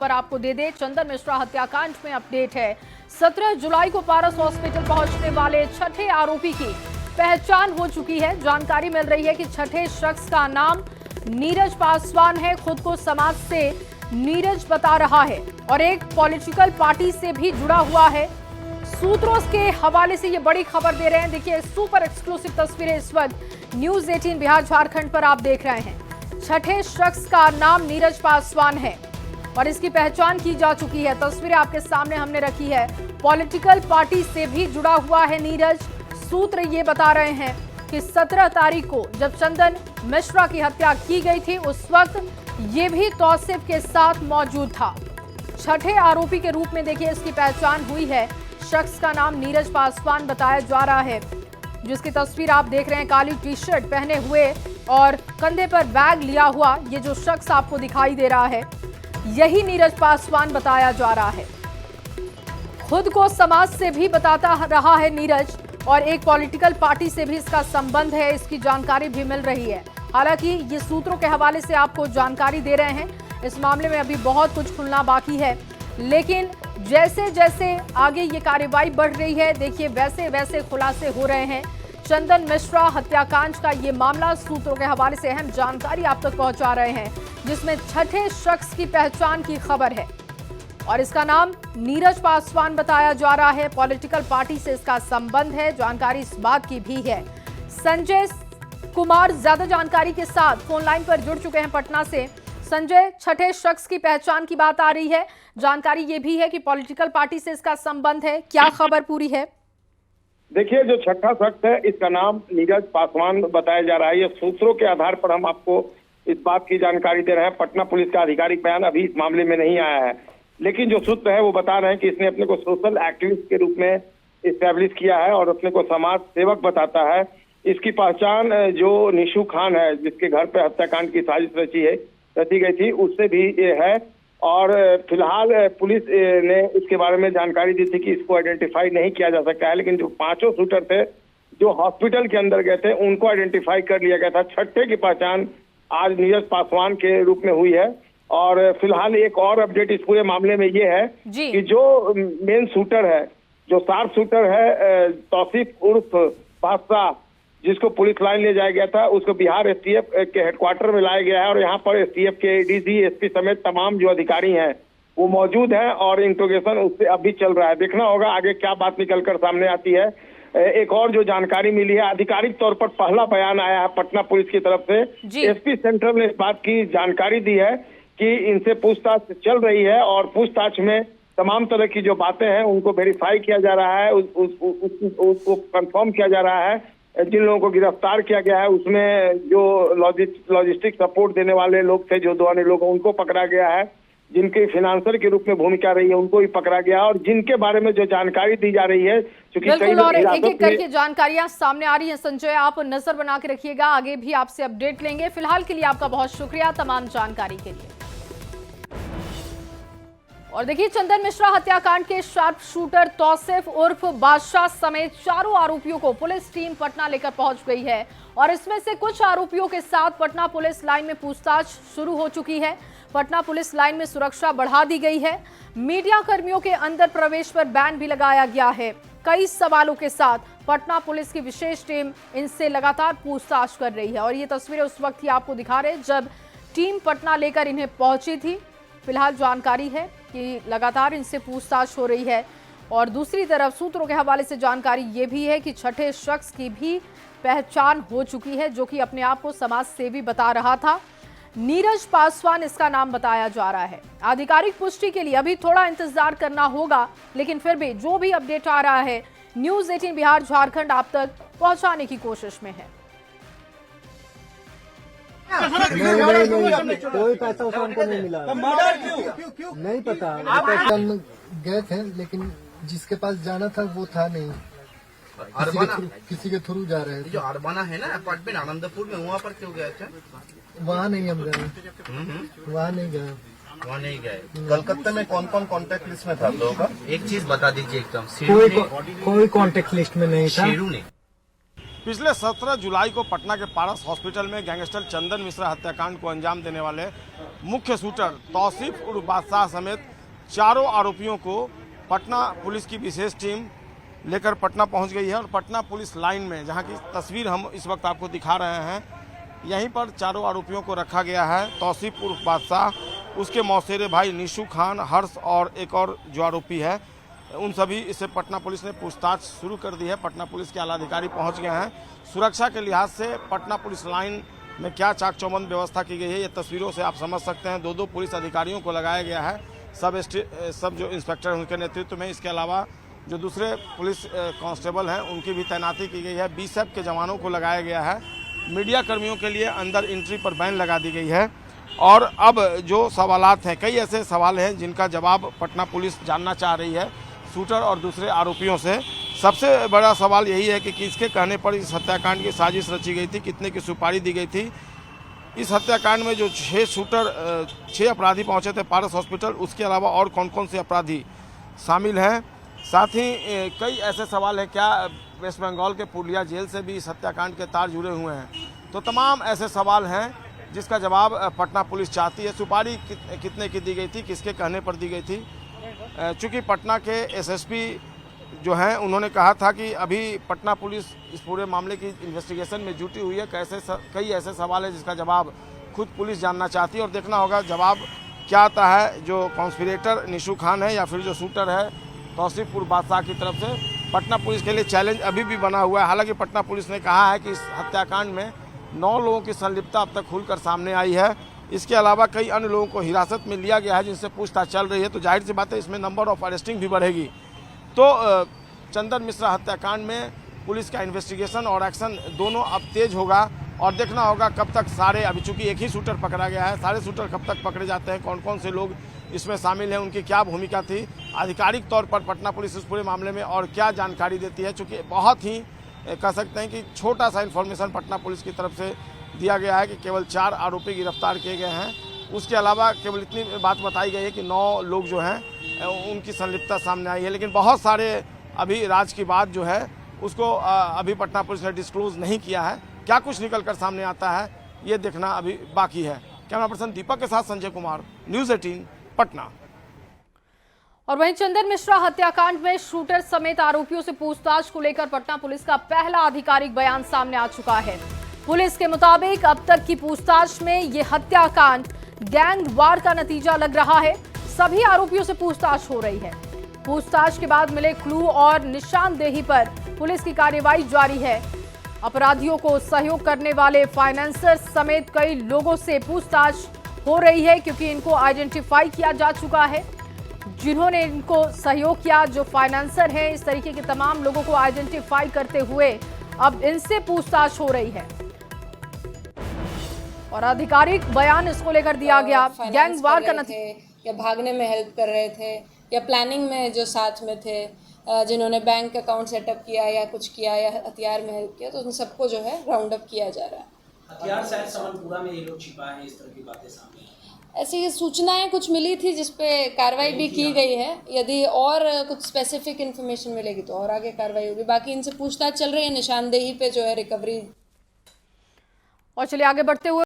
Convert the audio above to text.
पर आपको दे दे, चंदन मिश्रा हत्याकांड में अपडेट है। 17 जुलाई को पारस हॉस्पिटल पहुंचने वाले छठे आरोपी की पहचान हो चुकी है। जानकारी मिल रही है कि छठे शख्स का नाम नीरज पासवान है। खुद को समाज से नीरज बता रहा है और एक पॉलिटिकल पार्टी से भी जुड़ा हुआ है। सूत्रों के हवाले से ये बड़ी खबर दे रहे हैं। देखिए, सुपर एक्सक्लूसिव तस्वीरें इस वक्त न्यूज 18 बिहार झारखंड पर आप देख रहे हैं। छठे शख्स का नाम नीरज पासवान है और इसकी पहचान की जा चुकी है। तस्वीरें आपके सामने हमने रखी है। पॉलिटिकल पार्टी से भी जुड़ा हुआ है नीरज। सूत्र ये बता रहे हैं कि 17 तारीख को जब चंदन मिश्रा की हत्या की गई थी, उस वक्त ये भी तौसीफ के साथ मौजूद था। छठे आरोपी के रूप में देखिए इसकी पहचान हुई है। शख्स का नाम नीरज पासवान बताया जा रहा है, जिसकी तस्वीर आप देख रहे हैं। काली टी शर्ट पहने हुए और कंधे पर बैग लिया हुआ ये जो शख्स आपको दिखाई दे रहा है, यही नीरज पासवान बताया जा रहा है। खुद को समाज से भी बताता रहा है नीरज और एक पॉलिटिकल पार्टी से भी इसका संबंध है, इसकी जानकारी भी मिल रही है। हालांकि ये सूत्रों के हवाले से आपको जानकारी दे रहे हैं। इस मामले में अभी बहुत कुछ खुलना बाकी है, लेकिन जैसे जैसे आगे ये कार्रवाई बढ़ रही है, देखिए वैसे वैसे खुलासे हो रहे हैं। चंदन मिश्रा हत्याकांड का ये मामला सूत्रों के हवाले से अहम जानकारी आप तक पहुंचा रहे हैं, जिसमें छठे शख्स की पहचान की खबर है और इसका नाम नीरज पासवान बताया जा रहा है। पॉलिटिकल पार्टी से इसका संबंध है। जानकारी इस बात की भी है। संजय कुमार ज्यादा जानकारी के साथ फोन लाइन पर जुड़ चुके हैं पटना से। संजय, छठे शख्स की पहचान की बात आ रही है। जानकारी ये भी है कि पॉलिटिकल पार्टी से इसका संबंध है। क्या खबर पूरी है? देखिए, जो छठा शख्स है इसका नाम नीरज पासवान बताया जा रहा है। ये सूत्रों के आधार पर हम आपको इस बात की जानकारी दे रहे हैं। पटना पुलिस का आधिकारिक बयान अभी इस मामले में नहीं आया है, लेकिन जो सूत्र है वो बता रहे हैं कि इसने अपने को सोशल एक्टिविस्ट के रूप में इस्टेब्लिश किया है और अपने को समाज सेवक बताता है। इसकी पहचान जो निशु खान है, जिसके घर पे हत्याकांड की साजिश रची गई थी, उससे भी ये है। और फिलहाल पुलिस ने इसके बारे में जानकारी दी थी कि इसको आइडेंटिफाई नहीं किया जा सकता है, लेकिन जो पांचों शूटर थे जो हॉस्पिटल के अंदर गए थे उनको आइडेंटिफाई कर लिया गया था। छठे की पहचान आज नीरज पासवान के रूप में हुई है। और फिलहाल एक और अपडेट इस पूरे मामले में ये है कि जो मेन शूटर है, जो शार्प शूटर है तौसीफ उर्फ बादशाह, जिसको पुलिस लाइन ले जाया गया था, उसको बिहार एसटीएफ के हेडक्वार्टर में लाया गया है और यहाँ पर एसटीएफ के डीजी, एसपी समेत तमाम जो अधिकारी हैं वो मौजूद हैं और इंट्रोगेशन उससे अभी चल रहा है। देखना होगा आगे क्या बात निकलकर सामने आती है। एक और जो जानकारी मिली है, आधिकारिक तौर पर पहला बयान आया है पटना पुलिस की तरफ से। एसपी सेंट्रल ने इस बात की जानकारी दी है कि इनसे पूछताछ चल रही है और पूछताछ में तमाम तरह की जो बातें हैं उनको वेरीफाई किया जा रहा है, उसको कंफर्म किया जा रहा है। जिन लोगों को गिरफ्तार किया गया है उसमें जो लॉजिस्टिक सपोर्ट देने वाले लोग थे, जो दो अन्य लोग उनको पकड़ा गया है। जिनके फाइनेंसर के रूप में भूमिका रही है उनको भी पकड़ा गया और जिनके बारे में जो जानकारी दी जा रही है, क्योंकि बिल्कुल, और एक एक करके जानकारियां सामने आ रही हैं। संजय, आप नजर बना के रखिएगा, आगे भी आपसे अपडेट लेंगे। फिलहाल के लिए आपका बहुत शुक्रिया तमाम जानकारी के लिए। और देखिए, चंदन मिश्रा हत्याकांड के शार्प शूटर तौसीफ उर्फ बादशाह समेत चारों आरोपियों को पुलिस टीम पटना लेकर पहुंच गई है और इसमें से कुछ आरोपियों के साथ पटना पुलिस लाइन में पूछताछ शुरू हो चुकी है। पटना पुलिस लाइन में सुरक्षा बढ़ा दी गई है। मीडिया कर्मियों के अंदर प्रवेश पर बैन भी लगाया गया है। कई सवालों के साथ पटना पुलिस की विशेष टीम इनसे लगातार पूछताछ कर रही है और ये तस्वीरें उस वक्त ही आपको दिखा रहे जब टीम पटना लेकर इन्हें पहुंची थी। फिलहाल जानकारी है कि लगातार इनसे पूछताछ हो रही है और दूसरी तरफ सूत्रों के हवाले से जानकारी ये भी है कि छठे शख्स की भी पहचान हो चुकी है, जो कि अपने आप को समाज सेवी बता रहा था। नीरज पासवान इसका नाम बताया जा रहा है। आधिकारिक पुष्टि के लिए अभी थोड़ा इंतजार करना होगा, लेकिन फिर भी जो भी अपडेट आ रहा है न्यूज 18 बिहार झारखंड आप तक पहुंचाने की कोशिश में है। नहीं, कोई पैसा उसे हमको नहीं मिला। क्यों? नहीं पता। हम गए थे, लेकिन जिसके पास जाना था वो था नहीं। किसी के थ्रू जा रहे थे। जो अरबाना है ना अपार्टमेंट आनंदपुर में, वहाँ पर क्यों गए थे? वहाँ नहीं हम गए। वहाँ नहीं गए। वहाँ नहीं गए। कलकत्ता में कौन कौन कॉन्टेक्ट लिस्ट में था आप लोगों का? एक चीज बता दीजिए एकदम। कोई कॉन्टेक्ट लिस्ट में नहीं था। शेरू ने पिछले 17 जुलाई को पटना के पारस हॉस्पिटल में गैंगस्टर चंदन मिश्रा हत्याकांड को अंजाम देने वाले मुख्य शूटर तौसीफ उर्फ बादशाह समेत चारों आरोपियों को पटना पुलिस की विशेष टीम लेकर पटना पहुंच गई है। और पटना पुलिस लाइन में, जहां की तस्वीर हम इस वक्त आपको दिखा रहे हैं, यहीं पर चारों आरोपियों को रखा गया है। तौसीफ उर्फ बादशाह, उसके मौसेरे भाई निशु खान, हर्ष और एक और जो आरोपी है, उन सभी इससे पटना पुलिस ने पूछताछ शुरू कर दी है। पटना पुलिस के आला अधिकारी पहुंच गए हैं। सुरक्षा के लिहाज से पटना पुलिस लाइन में क्या चाक चौबंद व्यवस्था की गई है, ये तस्वीरों से आप समझ सकते हैं। दो पुलिस अधिकारियों को लगाया गया है, सब जो इंस्पेक्टर उनके नेतृत्व में। इसके अलावा जो दूसरे पुलिस कांस्टेबल हैं, उनकी भी तैनाती की गई है। बीएसएफ के जवानों को लगाया गया है। मीडिया कर्मियों के लिए अंदर एंट्री पर बैन लगा दी गई है। और अब जो सवालात हैं, कई ऐसे सवाल हैं जिनका जवाब पटना पुलिस जानना चाह रही है शूटर और दूसरे आरोपियों से। सबसे बड़ा सवाल यही है कि किसके कहने पर इस हत्याकांड की साजिश रची गई थी, कितने की सुपारी दी गई थी। इस हत्याकांड में जो 6 अपराधी पहुंचे थे पारस हॉस्पिटल, उसके अलावा और कौन कौन से अपराधी शामिल हैं। साथ ही कई ऐसे सवाल हैं, क्या वेस्ट बंगाल के पुरलिया जेल से भी इस हत्याकांड के तार जुड़े हुए हैं। तो तमाम ऐसे सवाल हैं जिसका जवाब पटना पुलिस चाहती है। सुपारी कितने की दी गई थी, किसके कहने पर दी गई थी। चूँकि पटना के एसएसपी जो हैं, उन्होंने कहा था कि अभी पटना पुलिस इस पूरे मामले की इन्वेस्टिगेशन में जुटी हुई है। कई ऐसे सवाल हैं जिसका जवाब खुद पुलिस जानना चाहती है और देखना होगा जवाब क्या आता है। जो कॉन्स्पिरेटर निशु खान है या फिर जो शूटर है तौसीफ उर्फ बादशाह की तरफ से, पटना पुलिस के लिए चैलेंज अभी भी बना हुआ है। हालांकि पटना पुलिस ने कहा है कि इस हत्याकांड में 9 लोगों की संलिप्तता अब तक खुलकर सामने आई है। इसके अलावा कई अन्य लोगों को हिरासत में लिया गया है जिनसे पूछताछ चल रही है। तो जाहिर सी बात है इसमें नंबर ऑफ अरेस्टिंग भी बढ़ेगी। तो चंदन मिश्रा हत्याकांड में पुलिस का इन्वेस्टिगेशन और एक्शन दोनों अब तेज होगा और देखना होगा कब तक सारे, अभी चूंकि एक ही शूटर पकड़ा गया है, सारे शूटर कब तक पकड़े जाते हैं, कौन कौन से लोग इसमें शामिल हैं, उनकी क्या भूमिका थी आधिकारिक तौर पर पटना पुलिस इस पूरे मामले में और क्या जानकारी देती है। चूँकि बहुत ही कह सकते हैं कि छोटा सा इन्फॉर्मेशन पटना पुलिस की तरफ से दिया गया है कि केवल 4 आरोपी गिरफ्तार किए गए हैं। उसके अलावा केवल इतनी बात बताई गई है कि 9 लोग जो हैं उनकी संलिप्तता सामने आई है। लेकिन बहुत सारे अभी राज की बात जो है उसको अभी पटना पुलिस ने डिस्क्लोज नहीं किया है। क्या कुछ निकल कर सामने आता है ये देखना अभी बाकी है। कैमरा पर्सन दीपक के साथ संजय कुमार, न्यूज़ 18 पटना। और वहीं चंदन मिश्रा हत्याकांड में शूटर समेत आरोपियों से पूछताछ को लेकर पटना पुलिस का पहला आधिकारिक बयान सामने आ चुका है। पुलिस के मुताबिक अब तक की पूछताछ में ये हत्याकांड गैंग वार का नतीजा लग रहा है। सभी आरोपियों से पूछताछ हो रही है। पूछताछ के बाद मिले क्लू और निशानदेही पर पुलिस की कार्रवाई जारी है। अपराधियों को सहयोग करने वाले फाइनेंसर समेत कई लोगों से पूछताछ हो रही है, क्योंकि इनको आइडेंटिफाई किया जा चुका है। जिन्होंने इनको सहयोग किया, जो फाइनेंसर हैं, इस तरीके के तमाम लोगों को आइडेंटिफाई करते हुए अब इनसे पूछताछ हो रही है और आधिकारिक बयान इसको लेकर दिया गया। गैंग वार का नतीजा, या भागने में हेल्प कर रहे थे या प्लानिंग में जो साथ में थे, जिन्होंने बैंक अकाउंट सेटअप किया या कुछ किया या हथियार में हेल्प किया, तो उन सबको जो है राउंड अप किया जा रहा है। हथियार शायद समनपुरा में ये लोग छिपा है, इस तरह की बातें सामने ऐसी सूचनाएं कुछ मिली थी जिस पे कार्रवाई भी की गई है। यदि और कुछ स्पेसिफिक इन्फॉर्मेशन मिलेगी तो और आगे कार्रवाई होगी। बाकी इनसे पूछताछ चल रही है, निशानदेही पे जो है रिकवरी। और चलिए आगे बढ़ते हुए